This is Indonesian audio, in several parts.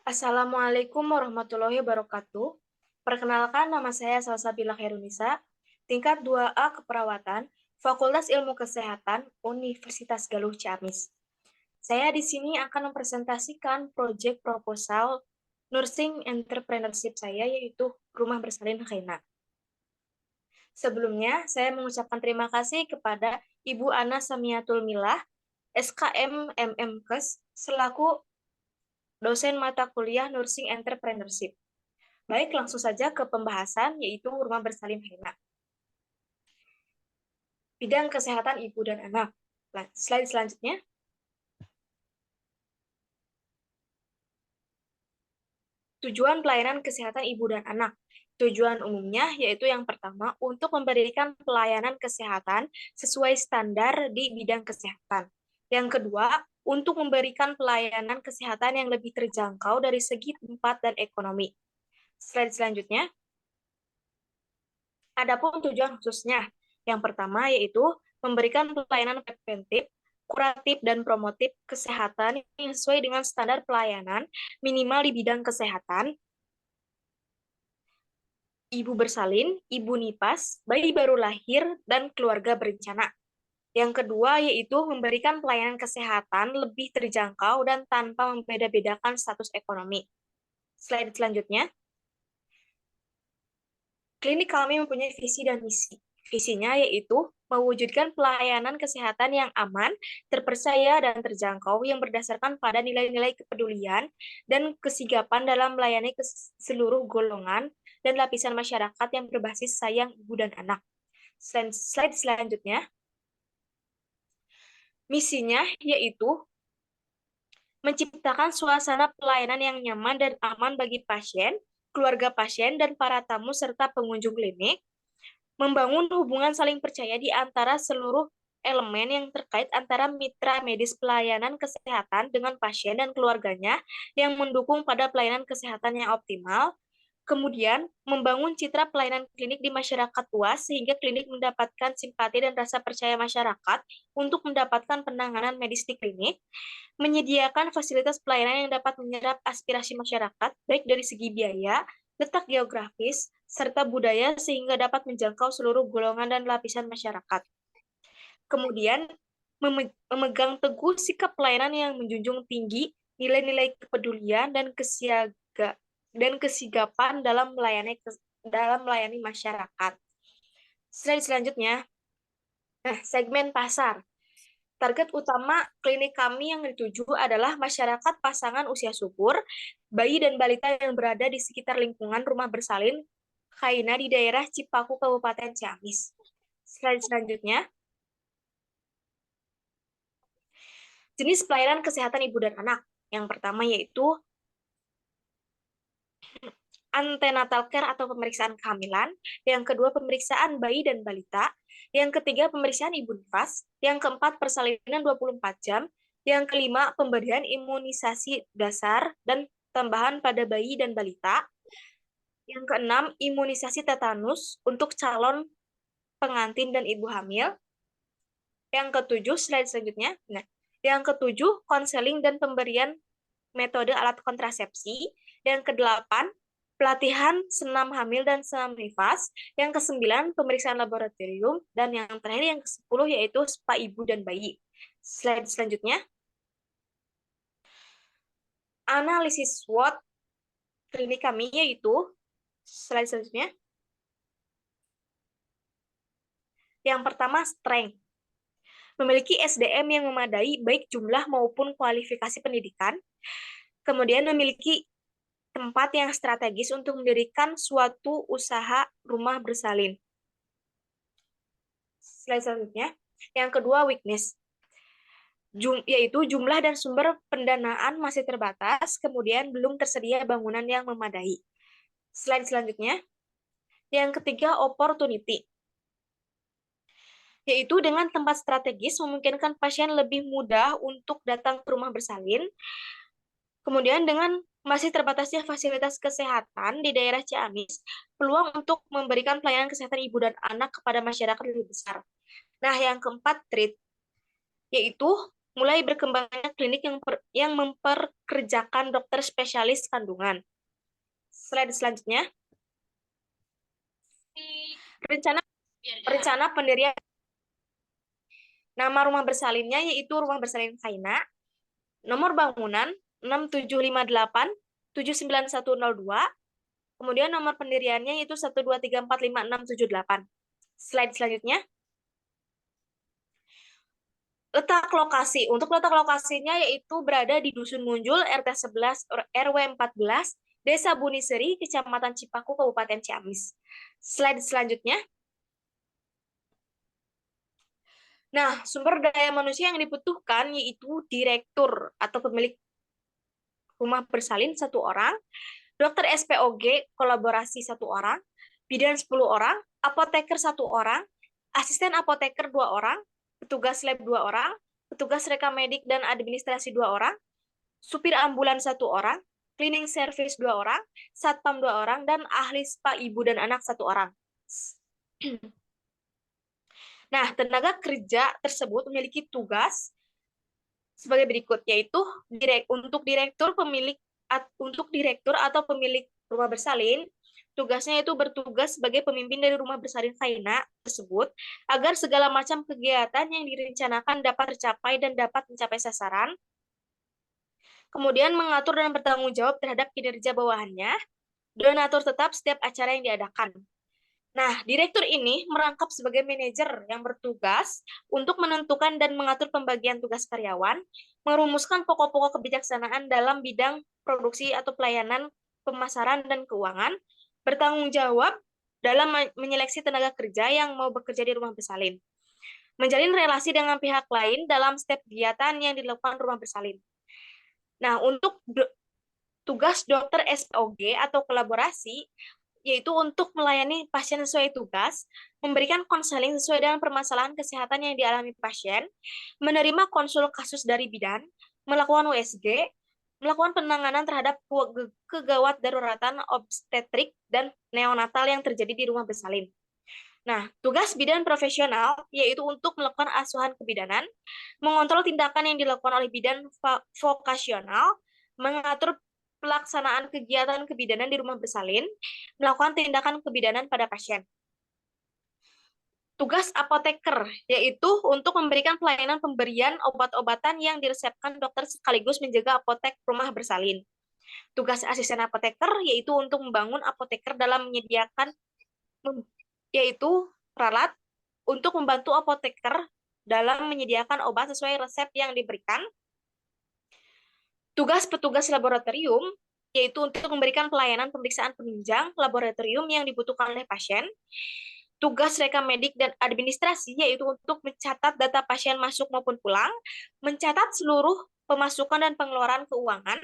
Assalamualaikum warahmatullahi wabarakatuh. Perkenalkan, nama saya Salsabila Khairunisa, tingkat 2A Keperawatan, Fakultas Ilmu Kesehatan, Universitas Galuh Ciamis. Saya di sini akan mempresentasikan proyek proposal Nursing Entrepreneurship saya, yaitu Rumah Bersalin Khaina. Sebelumnya, saya mengucapkan terima kasih kepada Ibu Ana Samiatul Milah, SKM MMKes, selaku dosen mata kuliah Nursing Entrepreneurship. Baik, langsung saja ke pembahasan, yaitu rumah bersalin Khaina. Bidang kesehatan ibu dan anak. Slide selanjutnya. Tujuan pelayanan kesehatan ibu dan anak. Tujuan umumnya yaitu yang pertama, untuk memberikan pelayanan kesehatan sesuai standar di bidang kesehatan. Yang kedua, untuk memberikan pelayanan kesehatan yang lebih terjangkau dari segi tempat dan ekonomi. Slide selanjutnya. Adapun tujuan khususnya, yang pertama yaitu memberikan pelayanan preventif, kuratif, dan promotif kesehatan yang sesuai dengan standar pelayanan minimal di bidang kesehatan, ibu bersalin, ibu nipas, bayi baru lahir, dan keluarga berencana. Yang kedua yaitu memberikan pelayanan kesehatan lebih terjangkau dan tanpa membeda-bedakan status ekonomi. Slide selanjutnya. Klinik kami mempunyai visi dan misi. Visinya yaitu mewujudkan pelayanan kesehatan yang aman, terpercaya, dan terjangkau yang berdasarkan pada nilai-nilai kepedulian dan kesigapan dalam melayani seluruh golongan dan lapisan masyarakat yang berbasis sayang ibu dan anak. Slide selanjutnya. Misinya yaitu menciptakan suasana pelayanan yang nyaman dan aman bagi pasien, keluarga pasien, dan para tamu serta pengunjung klinik, membangun hubungan saling percaya di antara seluruh elemen yang terkait antara mitra medis pelayanan kesehatan dengan pasien dan keluarganya yang mendukung pada pelayanan kesehatan yang optimal. Kemudian, membangun citra pelayanan klinik di masyarakat luas sehingga klinik mendapatkan simpati dan rasa percaya masyarakat untuk mendapatkan penanganan medis di klinik, menyediakan fasilitas pelayanan yang dapat menyerap aspirasi masyarakat, baik dari segi biaya, letak geografis, serta budaya sehingga dapat menjangkau seluruh golongan dan lapisan masyarakat. Kemudian, memegang teguh sikap pelayanan yang menjunjung tinggi nilai-nilai kepedulian dan kesigapan dalam melayani masyarakat. Slide selanjutnya. Nah, segmen pasar. Target utama klinik kami yang dituju adalah masyarakat pasangan usia subur, bayi dan balita yang berada di sekitar lingkungan rumah bersalin Khaina di daerah Cipaku, Kabupaten Ciamis. Slide selanjutnya. Jenis pelayanan kesehatan ibu dan anak. Yang pertama yaitu antenatal care atau pemeriksaan kehamilan, yang kedua pemeriksaan bayi dan balita, yang ketiga pemeriksaan ibu nifas, yang keempat persalinan 24 jam, yang kelima pemberian imunisasi dasar dan tambahan pada bayi dan balita, yang keenam imunisasi tetanus untuk calon pengantin dan ibu hamil, yang ketujuh slide selanjutnya, nah, yang ketujuh konseling dan pemberian metode alat kontrasepsi, yang kedelapan pelatihan senam hamil dan senam nifas, yang kesembilan pemeriksaan laboratorium, dan yang terakhir yang ke-10 yaitu spa ibu dan bayi. Slide selanjutnya. Analisis SWOT klinik kami yaitu, slide selanjutnya. Yang pertama, strength. Memiliki SDM yang memadai baik jumlah maupun kualifikasi pendidikan, kemudian memiliki tempat yang strategis untuk mendirikan suatu usaha rumah bersalin. Slide selanjutnya. Yang kedua, weakness. Yaitu jumlah dan sumber pendanaan masih terbatas, kemudian belum tersedia bangunan yang memadai. Slide selanjutnya. Yang ketiga, opportunity. Yaitu dengan tempat strategis memungkinkan pasien lebih mudah untuk datang ke rumah bersalin. Kemudian dengan masih terbatasnya fasilitas kesehatan di daerah Ciamis, peluang untuk memberikan pelayanan kesehatan ibu dan anak kepada masyarakat lebih besar. Nah, yang keempat, treat, yaitu mulai berkembangnya klinik yang memperkerjakan dokter spesialis kandungan. Slide selanjutnya. Rencana pendirian. Nama rumah bersalinnya yaitu Rumah Bersalin Faina. Nomor bangunan 6758 79102. Kemudian nomor pendiriannya yaitu 123455678. Slide selanjutnya. Letak lokasi. Untuk letak lokasinya yaitu berada di Dusun Munjul, RT 11, RW 14, Desa Buniseri, Kecamatan Cipaku, Kabupaten Ciamis. Slide selanjutnya. Nah, sumber daya manusia yang dibutuhkan yaitu direktur atau pemilik rumah bersalin 1 orang, dokter SPOG kolaborasi 1 orang, bidan 10 orang, apoteker 1 orang, asisten apoteker 2 orang, petugas lab 2 orang, petugas rekam medik dan administrasi 2 orang, supir ambulan 1 orang, cleaning service 2 orang, satpam 2 orang, dan ahli spa ibu dan anak 1 orang. Nah, tenaga kerja tersebut memiliki tugas sebagai berikut, yaitu untuk direktur atau pemilik rumah bersalin, tugasnya itu bertugas sebagai pemimpin dari rumah bersalin Faina tersebut agar segala macam kegiatan yang direncanakan dapat tercapai dan dapat mencapai sasaran. Kemudian mengatur dan bertanggung jawab terhadap kinerja bawahannya, donatur tetap setiap acara yang diadakan. Nah, direktur ini merangkap sebagai manajer yang bertugas untuk menentukan dan mengatur pembagian tugas karyawan, merumuskan pokok-pokok kebijaksanaan dalam bidang produksi atau pelayanan, pemasaran, dan keuangan, bertanggung jawab dalam menyeleksi tenaga kerja yang mau bekerja di rumah bersalin, menjalin relasi dengan pihak lain dalam setiap kegiatan yang dilakukan rumah bersalin. Nah, untuk tugas dokter SPOG atau kolaborasi, yaitu untuk melayani pasien sesuai tugas, memberikan konseling sesuai dengan permasalahan kesehatan yang dialami pasien, menerima konsul kasus dari bidan, melakukan USG, melakukan penanganan terhadap kegawat daruratan obstetrik dan neonatal yang terjadi di rumah bersalin. Nah, tugas bidan profesional yaitu untuk melakukan asuhan kebidanan, mengontrol tindakan yang dilakukan oleh bidan vokasional, mengatur pelaksanaan kegiatan kebidanan di rumah bersalin, melakukan tindakan kebidanan pada pasien. Tugas apoteker, yaitu untuk memberikan pelayanan pemberian obat-obatan yang diresepkan dokter sekaligus menjaga apotek rumah bersalin. Tugas asisten apoteker, yaitu untuk membangun apoteker dalam menyediakan, yaitu ralat, untuk membantu apoteker dalam menyediakan obat sesuai resep yang diberikan. Tugas petugas laboratorium, yaitu untuk memberikan pelayanan pemeriksaan penunjang laboratorium yang dibutuhkan oleh pasien. Tugas rekam medik dan administrasi, yaitu untuk mencatat data pasien masuk maupun pulang, mencatat seluruh pemasukan dan pengeluaran keuangan,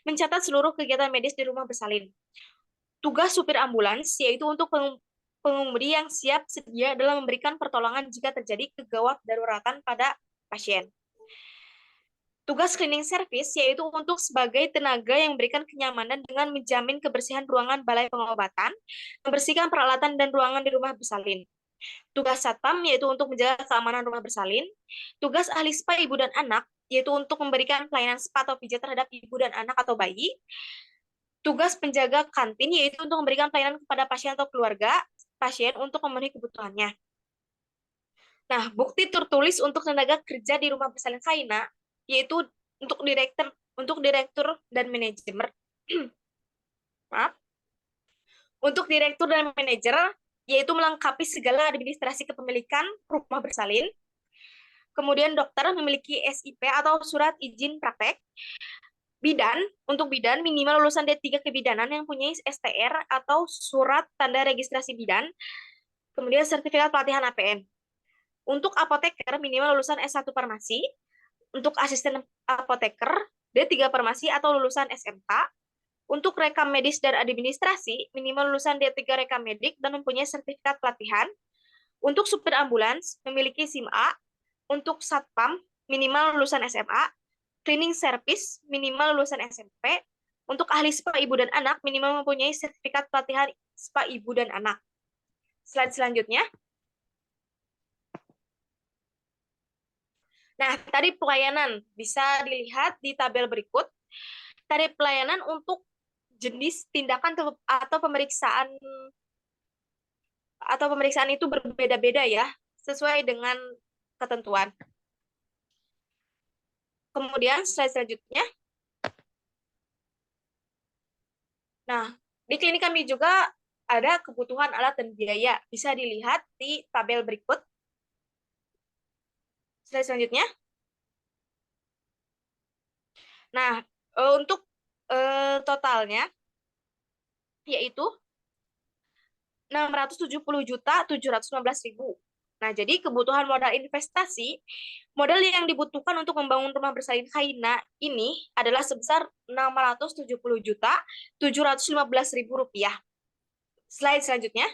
mencatat seluruh kegiatan medis di rumah bersalin. Tugas supir ambulans, yaitu untuk pengemudi yang siap sedia dalam memberikan pertolongan jika terjadi kegawat daruratan pada pasien. Tugas cleaning service, yaitu untuk sebagai tenaga yang memberikan kenyamanan dengan menjamin kebersihan ruangan balai pengobatan, membersihkan peralatan dan ruangan di rumah bersalin. Tugas satpam, yaitu untuk menjaga keamanan rumah bersalin. Tugas ahli spa ibu dan anak, yaitu untuk memberikan pelayanan spa atau pijat terhadap ibu dan anak atau bayi. Tugas penjaga kantin, yaitu untuk memberikan pelayanan kepada pasien atau keluarga pasien untuk memenuhi kebutuhannya. Nah, bukti tertulis untuk tenaga kerja di rumah bersalin Faina, yaitu untuk direktur dan manajemen. Maaf. Untuk direktur dan manajer, yaitu melengkapi segala administrasi kepemilikan rumah bersalin. Kemudian dokter memiliki SIP atau surat izin praktek. Bidan, untuk bidan minimal lulusan D3 kebidanan yang punya STR atau surat tanda registrasi bidan. Kemudian sertifikat pelatihan APN. Untuk apoteker minimal lulusan S1 farmasi. Untuk asisten apoteker, D3 farmasi atau lulusan SMK. Untuk rekam medis dan administrasi, minimal lulusan D3 rekam medik dan mempunyai sertifikat pelatihan. Untuk supir ambulans, memiliki SIM A. Untuk satpam, minimal lulusan SMA. Cleaning service, minimal lulusan SMP. Untuk ahli spa ibu dan anak, minimal mempunyai sertifikat pelatihan spa ibu dan anak. Slide selanjutnya. Nah, tarif pelayanan bisa dilihat di tabel berikut. Tarif pelayanan untuk jenis tindakan atau pemeriksaan itu berbeda-beda ya, sesuai dengan ketentuan. Kemudian slide selanjutnya. Nah, di klinik kami juga ada kebutuhan alat dan biaya. Bisa dilihat di tabel berikut. Slide selanjutnya. Nah, untuk totalnya yaitu 670.715.000. Nah, jadi kebutuhan modal investasi, modal yang dibutuhkan untuk membangun rumah bersalin Khaina ini adalah sebesar 670.715.000 rupiah. Slide selanjutnya.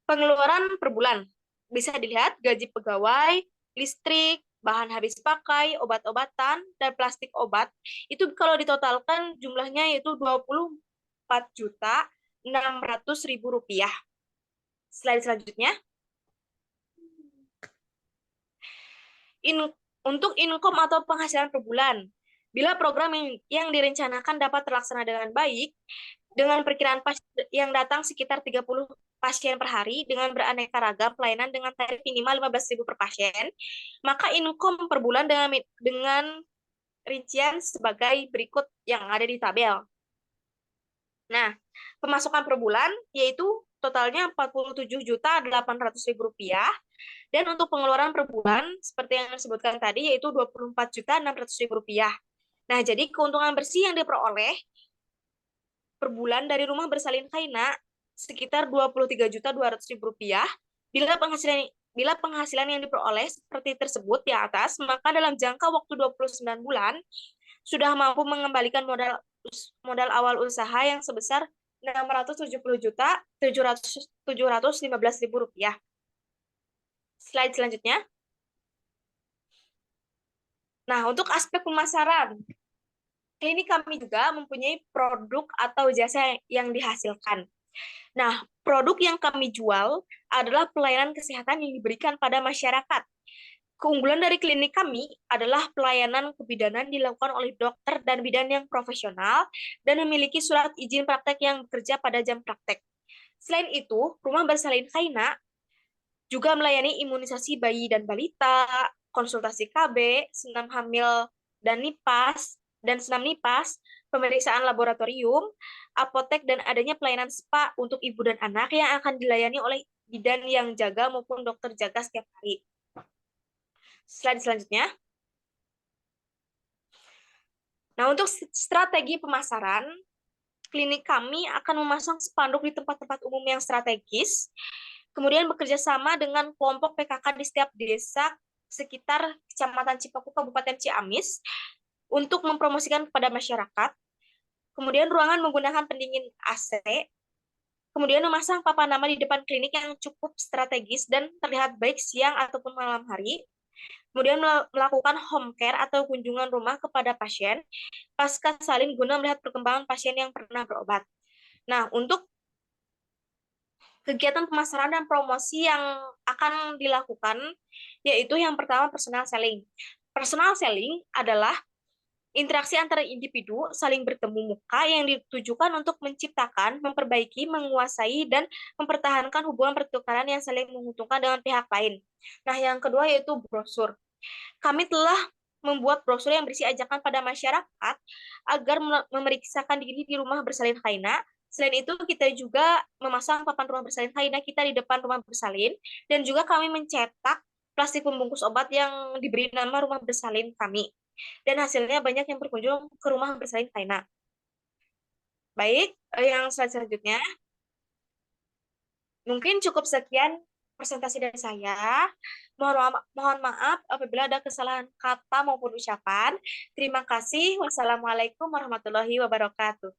Pengeluaran per bulan. Bisa dilihat gaji pegawai, listrik, bahan habis pakai, obat-obatan, dan plastik obat. Itu kalau ditotalkan jumlahnya yaitu 24.600.000 rupiah. Slide selanjutnya. Untuk income atau penghasilan per bulan. Bila program yang direncanakan dapat terlaksana dengan baik, dengan perkiraan pasien yang datang sekitar 30 pasien per hari dengan beraneka ragam pelayanan dengan tarif minimal 15.000 per pasien, maka income per bulan dengan rincian sebagai berikut yang ada di tabel. Nah, pemasukan per bulan yaitu totalnya 47.800.000 rupiah, dan untuk pengeluaran per bulan seperti yang disebutkan tadi yaitu 24.600.000 rupiah. Nah, jadi keuntungan bersih yang diperoleh per bulan dari rumah bersalin Khaina sekitar 23.200.000 rupiah. Bila penghasilan yang diperoleh seperti tersebut di atas, maka dalam jangka waktu 29 bulan sudah mampu mengembalikan modal awal usaha yang sebesar 670.715.000 rupiah. Slide selanjutnya. Nah, untuk aspek pemasaran, klinik kami juga mempunyai produk atau jasa yang dihasilkan. Nah, produk yang kami jual adalah pelayanan kesehatan yang diberikan pada masyarakat. Keunggulan dari klinik kami adalah pelayanan kebidanan dilakukan oleh dokter dan bidan yang profesional dan memiliki surat izin praktek yang bekerja pada jam praktek. Selain itu, Rumah Bersalin Khaina juga melayani imunisasi bayi dan balita, konsultasi KB, senam hamil dan senam nipas, pemeriksaan laboratorium, apotek, dan adanya pelayanan spa untuk ibu dan anak yang akan dilayani oleh bidan yang jaga maupun dokter jaga setiap hari. Slide selanjutnya. Nah, untuk strategi pemasaran, klinik kami akan memasang spanduk di tempat-tempat umum yang strategis, kemudian bekerja sama dengan kelompok PKK di setiap desa sekitar Kecamatan Cipaku, Kabupaten Ciamis, untuk mempromosikan kepada masyarakat. Kemudian ruangan menggunakan pendingin AC, kemudian memasang papan nama di depan klinik yang cukup strategis dan terlihat baik siang ataupun malam hari. Kemudian melakukan home care atau kunjungan rumah kepada pasien pasca salin guna melihat perkembangan pasien yang pernah berobat. Nah, untuk kegiatan pemasaran dan promosi yang akan dilakukan, yaitu yang pertama personal selling. Personal selling adalah interaksi antara individu saling bertemu muka yang ditujukan untuk menciptakan, memperbaiki, menguasai, dan mempertahankan hubungan pertukaran yang saling menguntungkan dengan pihak lain. Nah, yang kedua yaitu brosur. Kami telah membuat brosur yang berisi ajakan pada masyarakat agar memeriksakan diri di Rumah Bersalin Khaina. Selain itu, kita juga memasang papan Rumah Bersalin Khaina kita di depan rumah bersalin, dan juga kami mencetak plastik pembungkus obat yang diberi nama Rumah Bersalin kami. Dan hasilnya banyak yang berkunjung ke Rumah Bersalin Khaina. Baik, yang selanjutnya. Mungkin cukup sekian presentasi dari saya. Mohon maaf apabila ada kesalahan kata maupun ucapan. Terima kasih. Wassalamualaikum warahmatullahi wabarakatuh.